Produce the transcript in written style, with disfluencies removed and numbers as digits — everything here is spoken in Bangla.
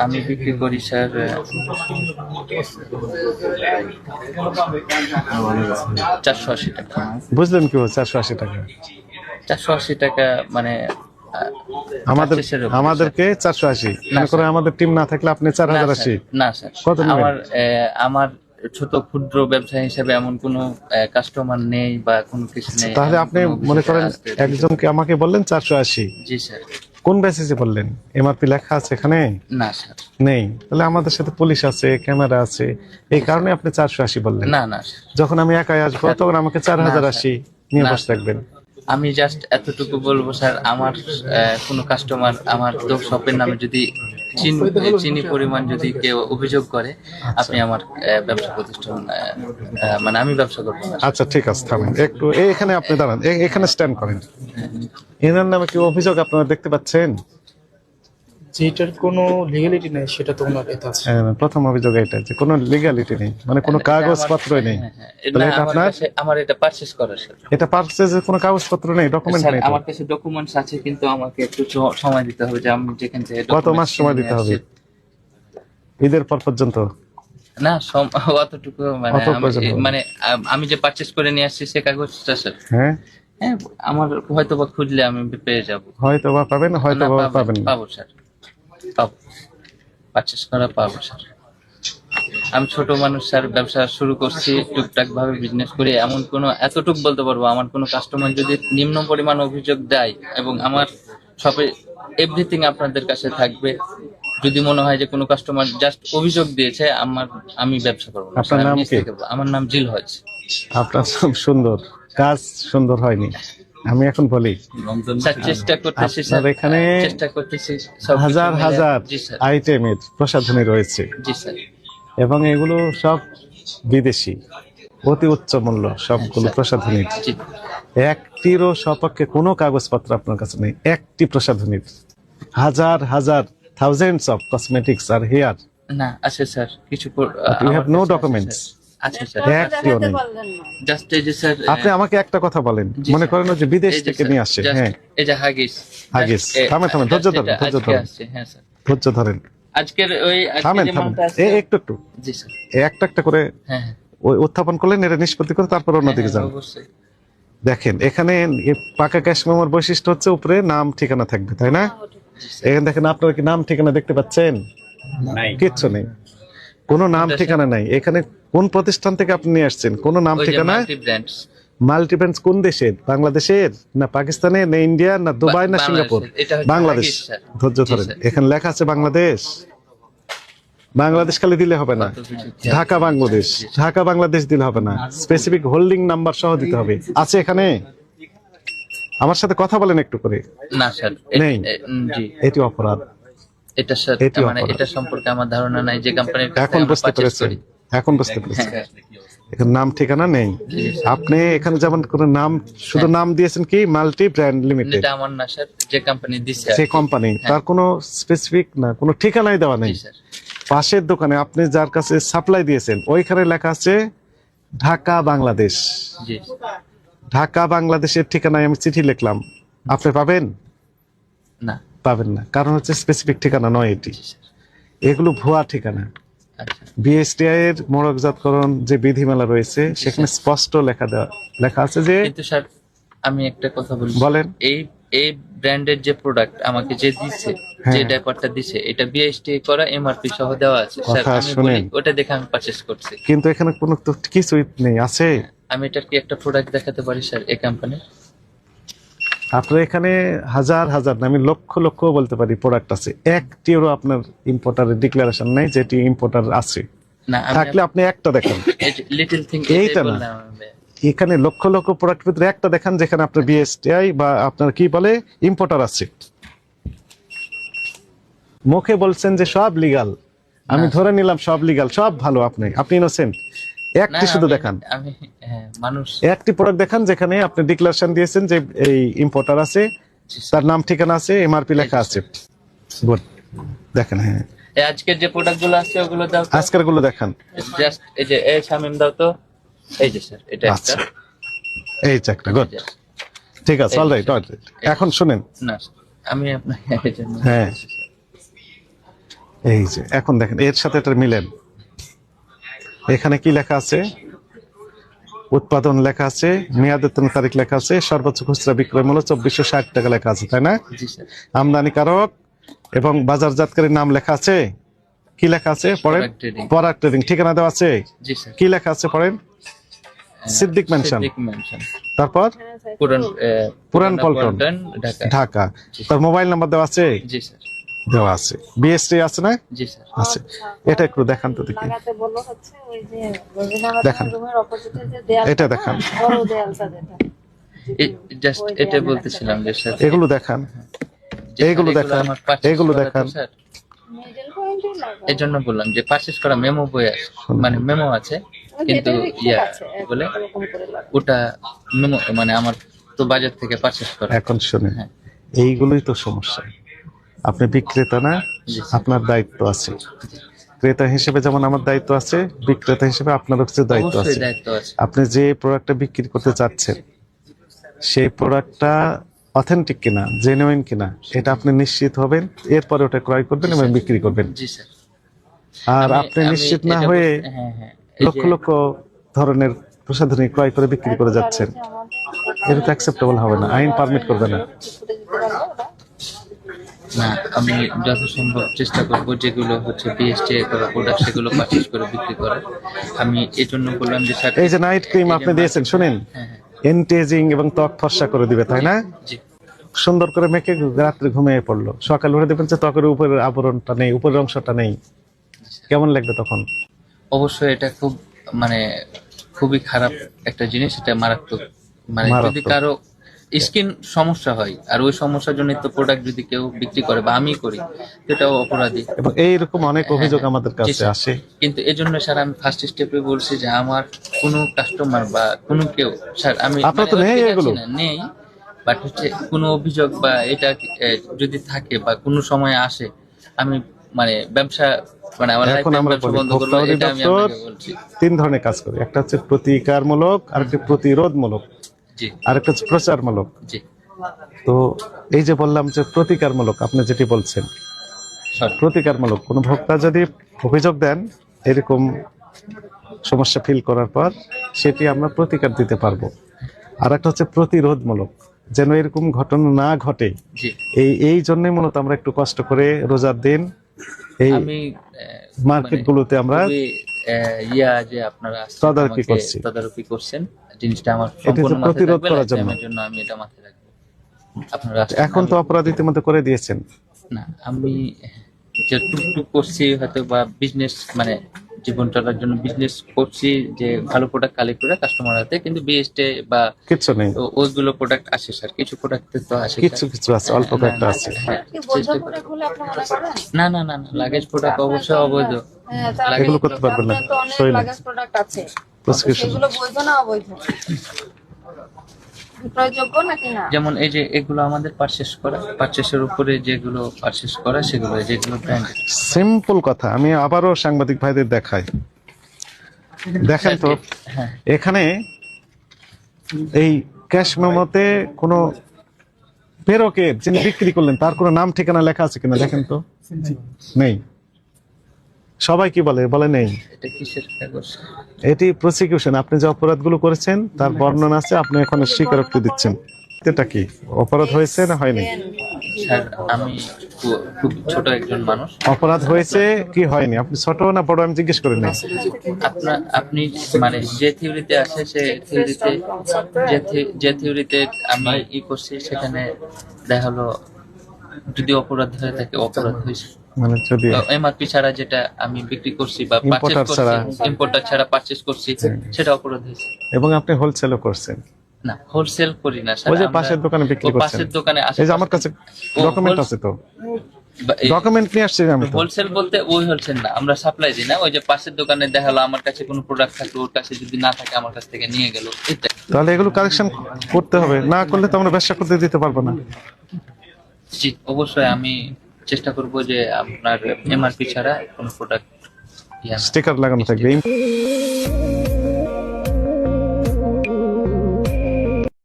আমি বিক্রি করি স্যার 480 টাকা। বুঝলেন কি 480 টাকা? 480 টাকা মানে আমাদের purchase এর উপরে, আমাদেরকে 480 না, মনে করে স্যার। আমাদের টিম না থাকলে আপনি না, 4080 স্যার। না, স্যার। কত নেবেন? আমার ছোট ক্ষুদ্র ব্যবসা হিসেবে এমন কোনো কাস্টমার নেই বা কোনো কিছু নেই। তাহলে এমন আপনি কোনো মনে অভিযোগ করেন আসতে দিতে একজনকে আমাকে বললেন 480, জি স্যার। কোন বেসিসে বললেন? এমআরপি লেখা আছে এখানে? না স্যার। নেই। তাহলে আমাদের সাথে পুলিশ আছে, ক্যামেরা আছে, এই কারণে আপনি 480 বললেন। না, না স্যার। যখন আমি একাই আসবো স্যার, তখন আমাকে না, 4080 নিয়ে না, বসে স্যার। থাকবেন। আমি জাস্ট এতটুকু বলবো স্যার, আমার কোনো কাস্টমার আমার তো শপের নামে যদি চিনি পরিমাণ যদি কেউ অভিযোগ করে, আপনি আমার ব্যবসা প্রতিষ্ঠান মানে আমি ব্যবসা করবো না। আচ্ছা ঠিক আছে, থামেন একটু। এখানে আপনি দাঁড়ান, এখানে স্ট্যান্ড করেন। এনার নামে কি অভিযোগ আপনারা দেখতে পাচ্ছেন? যেটার কোনো লিগ্যালিটি নেই সেটা তো ওনার এতে আছে। প্রথম অভিযোগ এটা যে কোনো লিগ্যালিটি নেই, মানে কোনো কাগজপত্রই নেই। তাহলে এটা আপনার, আমার এটা পারচেজ করা স্যার। এটা পারচেজের কোনো কাগজপত্র নেই, ডকুমেন্ট স্যার নেই তো? আমার কাছে ডকুমেন্টস আছে, কিন্তু আমাকে একটু সময় দিতে হবে, যে আমি যেখান থেকে কত মাস documents সময় কিনে দিতে নিয়ে হবে? আসছি। ঈদের পর পর্যন্ত? না, অতটুকু মানে অত প্রয়োজন হবে না। মানে আমি যে পারচেজ করে নিয়ে আসছি সে কাগজটা স্যার। হ্যাঁ, হ্যাঁ, আমার হয়তো বা খুঁজলে আমি পেয়ে যাব। হয়তো বা পাবেন, হয়তো না, বা পাবেন না। পাবো স্যার, পাবো। পারচেজ করা পাবো স্যার। আমি ছোট মানুষ স্যার, ব্যবসা শুরু করছি, টুকটাক ভাবে বিজনেস করি। এমন কোনো এতটুক বলতে পারবো, আমার কোনো কাস্টমার যদি নিম্ন পরিমাণ অভিযোগ দেয়, এবং আমার শপে এভরিথিং আপনাদের কাছে থাকবে, যদি মনে হয় যে কোনো কাস্টমার জাস্ট অভিযোগ দিয়েছে, আমি ব্যবসা করবো না আপনার স্যার, নাম আমি কি? নিজ থেকে বলবো। আমার নাম জিল হজ। আপনার সব সুন্দর, কাজ সুন্দর হয়নি। আমি এখন বলি, স্যার চেষ্টা করতেছি স্যার, আপনার এখানে চেষ্টা করতেছি সব হাজার হাজার জি স্যার। আইটেমের প্রসাধনী রয়েছে জি স্যার। এবং এগুলো সব বিদেশি, অতি উচ্চ মূল্য সবগুলো প্রসাধনীর। জি। একটিরও সপক্ষে কোনো কাগজপত্র আপনার কাছে নেই, একটি প্রসাধনীর। হাজার হাজার থাউজেন্ডস অফ কসমেটিক্স আর হেয়ার, না আছে স্যার, কিছু ইউ হ্যাভ নো ডকুমেন্টস, আছে স্যার। একটিও নেই। জাস্ট এই যে স্যার, আপনি আমাকে একটা কথা বলেন, জি, মনে স্যার। করেন যে বিদেশ এই যে থেকে স্যার, নিয়ে আসছে, just হ্যাঁ এই যে হাগিস। হাগিস। থামেন থামেন, ধৈর্য ধরেন, ধৈর্য ধরেন, হ্যাঁ স্যার। ধৈর্য ধরেন, আজকের থামেন যে থামেন, মালটা আছে। একটু একটু, জি স্যার। একটা একটা করে হ্যাঁ, হ্যাঁ। ওই উত্থাপন করলেন, এটা নিষ্পত্তি করে তারপর অন্যদিকে যান। অবশ্যই। দেখেন এখানে পাকা ক্যাশ মেমোর বৈশিষ্ট্য হচ্ছে উপরে নাম ঠিকানা থাকবে, তাই না? এখানে দেখেন, আপনারা কি নাম ঠিকানা দেখতে পাচ্ছেন? কিচ্ছু নেই, কোনো নাম ঠিকানা নাই। এখানে কোন প্রতিষ্ঠান থেকে আপনি নিয়ে আসছেন? কোনো নাম ঠিকানা? মাল্টিব্র্যান্ডস কোন দেশের? বাংলাদেশের না পাকিস্তানের না ইন্ডিয়া না দুবাই না সিঙ্গাপুর? বাংলাদেশ। ধৈর্য ধরেন, এখানে লেখা আছে বাংলাদেশ। বাংলাদেশ খালি দিলে হবে না, ঢাকা বাংলাদেশ, ঢাকা বাংলাদেশ দিলে হবে না, স্পেসিফিক হোল্ডিং নাম্বার সহ দিতে হবে। আছে এখানে? আমার সাথে কথা বলেন একটু করে। না স্যার, নেই, জি। এটি অপরাধ। এটা স্যার এটি মানে অপরাধ। এটা সম্পর্কে আমার ধারণা নাই, যে কোম্পানির এখন বুঝতে পেরেছেন? এখন বুঝতে পেরেছেন? হ্যাঁ। এখানে নাম ঠিকানা নেই। আপনি এখানে যেমন কোন নাম, শুধু নাম দিয়েছেন কি মাল্টি ব্র্যান্ড লিমিটেড, এটা আমার না স্যার, যে কোম্পানি দিছে সেই কোম্পানি, তার কোনো স্পেসিফিক না, কোনো ঠিকানাই দেওয়া নেই। জি স্যার। পাশের দোকানে আপনি যার কাছে সাপ্লাই দিয়েছেন ওইখানে লেখা আছে ঢাকা বাংলাদেশ। জি। ঢাকা বাংলাদেশের ঠিকানায় আমি চিঠি লিখলাম, আপনি পাবেন? না। পাবেন না, কারণ হচ্ছে স্পেসিফিক ঠিকানা নয় এটি, জি স্যার। এগুলো ভুয়া ঠিকানা। আচ্ছা। বিএসটিআই এর মোড়কজাতকরণ যে বিধিমালা রয়েছে সেখানে স্পষ্ট লেখা আছে যে, কিন্তু স্যার আমি একটা কথা বলি, বলেন। এই এই ব্র্যান্ডের যে প্রোডাক্ট আমাকে যে দিছে, হ্যাঁ। যে ডাইপারটা দিছে, এটা বিএসটি করা, এমআরপি সহ দেওয়া আছে স্যার। কথা আমি বলি শুনেন। ওটা দেখে আমি পারচেজ করছি। কিন্তু এখানে কোনো তো কিছুই নেই, আছে? আমি এটার কি একটা প্রোডাক্ট দেখাতে পারি স্যার এই কোম্পানির? আপনার এখানে হাজার হাজার না, আমি লক্ষ লক্ষ বলতে পারি প্রোডাক্ট আছে, একটিরও আপনার ইম্পোর্টারের ডিক্লারেশন নাই যেটি ইম্পোর্টার আছে। না, থাকলে আপনি একটা দেখান। লিটল থিং এইটা না, এখানে লক্ষ লক্ষ প্রোডাক্ট ভিতরে একটা দেখান যেখানে আপনার বিএসটিআই বা আপনার কি বলে ইম্পোর্টার আছে। মুখে বলছেন যে সব লিগাল, আমি ধরে নিলাম সব লিগাল, সব ভালো, আপনি ইনোসেন্ট। একটি শুধু দেখান, আমি মানুষ। একটি প্রোডাক্ট দেখান যেখানে আপনি ডিক্লারেশন দিয়েছেন যে এই ইম্পোর্টার আছে, তার নাম ঠিকানা আছে, এমআরপি লেখা আছে। গুড, দেখেন। হ্যাঁ, আজকের যে প্রোডাক্ট গুলো আছে ওগুলো দাও তো। আজকের গুলো দেখান। জাস্ট এই যে শামিম দাও তো। এই যে স্যার, এটা একটা। আচ্ছা, এই চাকটা গুড, ঠিক আছে, অলরাইট। এখন শুনেন, না আমি আপনাকে হ্যাঁ এই যে এখন দেখেন এর সাথে এটা মিলেন, এখানে কি লেখা আছে? উৎপাদন লেখা আছে, মেয়াদোত্তীর্ণ তারিখ লেখা আছে, সর্বোচ্চ খুচরা বিক্রয় মূল্য 2460 টাকা লেখা আছে, তাই না? জি স্যার। আমদানিকারক এবং বাজারজাতকারীর নাম লেখা আছে। কি লেখা আছে পড়েন? Product trading। পরাগ ট্রেডিং। ঠিকানা দেওয়া আছে। জি স্যার। কি লেখা আছে পড়েন? সিদ্দিক মেনশন। সিদ্দিক মেনশন। তারপর পুরান পল্টন, ঢাকা। ঢাকা। তার মোবাইল নাম্বার দেওয়া আছে। জি স্যার। দেওয়া আছে। বিএসটি আছে না? জি স্যার। আছে। এটা একটু দেখান তো দেখি। লাগাতে বললো হচ্ছে ওই যে রবীন্দ্রনাথ দেখান। রুমের অপোজিটে যে দেয়াল, এটা দেখান। বড় দেয়ালটা যেটা, জাস্ট এটা বলতেছিলাম যে স্যার এগুলো দেখান, যে এইগুলো স্যার, দেখান, আমার purchase এইগুলো করা তো দেখান। স্যার, মিডল পয়েন্টে লাগা। এই জন্য বললাম যে পারচেস করা মেমো বই আছে, মানে মেমো আছে, কিন্তু ইয়া বলে এরকম করে লাগা। ওটা মেমো মানে আমার তো বাজার থেকে পারচেস করা। এখন শুনে, হ্যাঁ। এইগুলোই তো সমস্যা। আপনি বিক্রেতা না, আপনার দায়িত্ব আছে। ক্রেতা হিসেবে যেমন আমার দায়িত্ব আছে, বিক্রেতা হিসেবে আপনারও কিছু দায়িত্ব অবশ্যই আছে। দায়িত্ব আছে। আপনি যে প্রোডাক্টটা বিক্রি করতে চাচ্ছেন, সেই প্রোডাক্টটা অথেন্টিক কিনা, জেনুইন কিনা, এটা আপনি নিশ্চিত হবেন, এরপরে ওটা ক্রয় করবেন এবং বিক্রি করবেন। জি স্যার। আর আমি- আপনি আমি নিশ্চিত না এটা হয়ে হ্যাঁ হ্যাঁ এই লক্ষ যে- লক্ষ ধরনের প্রসাধনী ক্রয় করে বিক্রি করে যাচ্ছেন, এটা তো অ্যাকসেপ্টেবল হবে না, আইন পারমিট করবে না। করে দিতে পারবো ওরা? না, আমি যথাসম্ভব চেষ্টা করবো যেগুলো হচ্ছে বিএসটি করা প্রোডাক্ট সেগুলো পারচেস করে বিক্রি করার। আমি এই জন্য বললাম যে স্যার এই যে নাইট ক্রিম আপনি দিয়েছেন, শুনেন, হ্যাঁ হ্যাঁ এন্টিএজিং এবং ত্বক ফর্সা করে দিবে, তাই না? জি সুন্দর করে মেখে রাত্রে ঘুমিয়ে পড়লো, সকাল উঠে দেখবেন যে ত্বকের উপরের আবরণটা নেই, উপরের অংশটা নেই, কেমন লাগবে তখন? অবশ্যই এটা খুব মানে খুবই খারাপ একটা জিনিস, এটা মারাত্মক। মানে যদি মারাত্মক। কারো স্কিন সমস্যা হয় আর ওই সমস্যার জন্য তো প্রোডাক্ট যদি কেউ বিক্রি করে বা আমি করি, সেটাও অপরাধী। এবং এইরকম অনেক অভিযোগ আমাদের জি কাছে স্যার। আসে। কিন্তু এই জন্য স্যার আমি ফার্স্ট স্টেপে বলছি যে আমার কোনো কাস্টমার বা কোনো কেউ স্যার আমি আপনার তো মানে নেই ওইদিকে এগুলো? আছি না, নেই, বাট হচ্ছে কোনো অভিযোগ বা এটা যদি থাকে বা কোনো সময় আসে, আমি মানে ব্যবসা মানে আমার এখন লাইফ আমরা ব্যবসা বলি, বন্ধ করবো, ভোক্তা এটা আমি অধিদপ্তর আপনাকে বলছি। 3 ধরনের কাজ করে, একটা হচ্ছে প্রতিকারমূলক, আরেকটা প্রতিরোধমূলক, জি আরেকটা হচ্ছে প্রচারমূলক। জি তো এই যে বললাম যে প্রতিকারমূলক, আপনি যেটি বলছেন সরি প্রতিকারমূলক, কোন ভোক্তা যদি অভিযোগ দেন এরকম সমস্যা ফিল করার পর, সেটি আমরা প্রতিকার দিতে পারবো। আর একটা হচ্ছে প্রতিরোধমূলক, যেন এরকম ঘটনা না ঘটে। জি এই জন্যই মূলত আমরা একটু কষ্ট করে রোজার দিন এই আমি মার্কেটগুলোতে আমরা খুবই, ইয়া যে আপনারা আসছেন, তদারকি আমাকে করছি। তদারকি করছেন, জিনিসটা আমার এটা সম্পূর্ণ হচ্ছে মাথায় প্রতিরোধ থাকবে, করার জন্য। lifetime এর জন্য আমি এটা মাথায় রাখবো। আপনারা আসছেন, এখন তো আমি- অপরাধ ইতিমধ্যে করে দিয়েছেন। না আমি যে টুকটুক করছি হয়তো বা বিজনেস মানে জীবন চলার জন্য বিজনেস করছি, যে ভালো প্রোডাক্ট কালেক্ট করে কাস্টমার হাতে, কিন্তু বিএসটে বা কিচ্ছু নেই, ওইগুলো প্রোডাক্ট আসে স্যার, কিছু প্রোডাক্ট তো আসে কিছু কিছু আছে, অল্প কয়েকটা আছে। হ্যাঁ, কি বৈধ চেষ্টা করি। প্রোডাক্ট বলে আপনি মনে করেন? না না না না, লাগেজ প্রোডাক্ট অবশ্যই অবৈধ। হ্যাঁ, তাহলে এগুলো করতে পারবেন না, আপনার তো অনেক সই না, লাগাজ প্রোডাক্ট আছে, প্রেসক্রিপশন। সেগুলো বৈধ না অবৈধ? বিক্রয়যোগ্য নাকি না? যেমন এই যে এগুলো আমাদের পারচেস করা, পারচেসের উপরে যেগুলো পারচেস করা সেগুলো যেগুলো ব্র্যান্ডেড। সিম্পল কথা, আমি আবারও সাংবাদিক ভাইদের দেখাই, দেখেন তো হ্যাঁ এখানে এই ক্যাশ মেমোতে কোনো প্রেরকের যিনি বিক্রি করলেন তার কোনো নাম ঠিকানা লেখা আছে কিনা দেখেন তো, নেই। সবাই কি বলে, বলে নেই। এটা কিসের কাগজ? এটি প্রসিকিউশন, আপনি যে অপরাধগুলো করেছেন তার বর্ণনা আছে, আপনি এখন স্বীকারোক্তি দিচ্ছেন। এটা কি অপরাধ হয়েছে না হয়নি? স্যার আমি খুব ছোট একজন মানুষ। অপরাধ হয়েছে কি হয়নি, আপনি ছোট না বড় আমি জিজ্ঞেস করি না। আপনি মানে যে থিওরিতে আছে সে থিওরিতে, যে থিওরিতে আমি করছি সেখানে দেখা হলো যদি অপরাধ হয়ে থাকে, অপরাধ হয়েছে। মানে যদি এমআরপি ছাড়া যেটা আমি বিক্রি করছি বা পারচেজ Importer করছি, ছাড়া। ইম্পোর্টার ছাড়া পারচেজ করছি, সেটা অপরাধ হয়েছে। এবং আপনি হোলসেলও করছেন, না হোলসেল করি না স্যার, ওই যে আমরা- পাশের দোকানে বিক্রি ও করছেন। পাশের দোকানে এই যে আমার কাছে ডকুমেন্ট আছে তো, ডকুমেন্ট নিয়ে আসছি আমি তো। হোলসেল বলতে ওই হোলসেল না, আমরা সাপ্লাই দিই না। ওই যে পাশের দোকানে দেখালো আমার কাছে কোনো প্রোডাক্ট থাকলো, ওর কাছে যদি না থাকে আমার কাছ থেকে নিয়ে গেল, এটা। তাহলে এগুলো কারেকশন করতে হবে, না করলে তো আমরা ব্যবসা করতে দিতে পারবো না। জি অবশ্যই আমি চেষ্টা করব যে আপনার এমআরপি ছাড়া কোনো প্রোডাক্ট স্টিকার লাগানো থাকবে।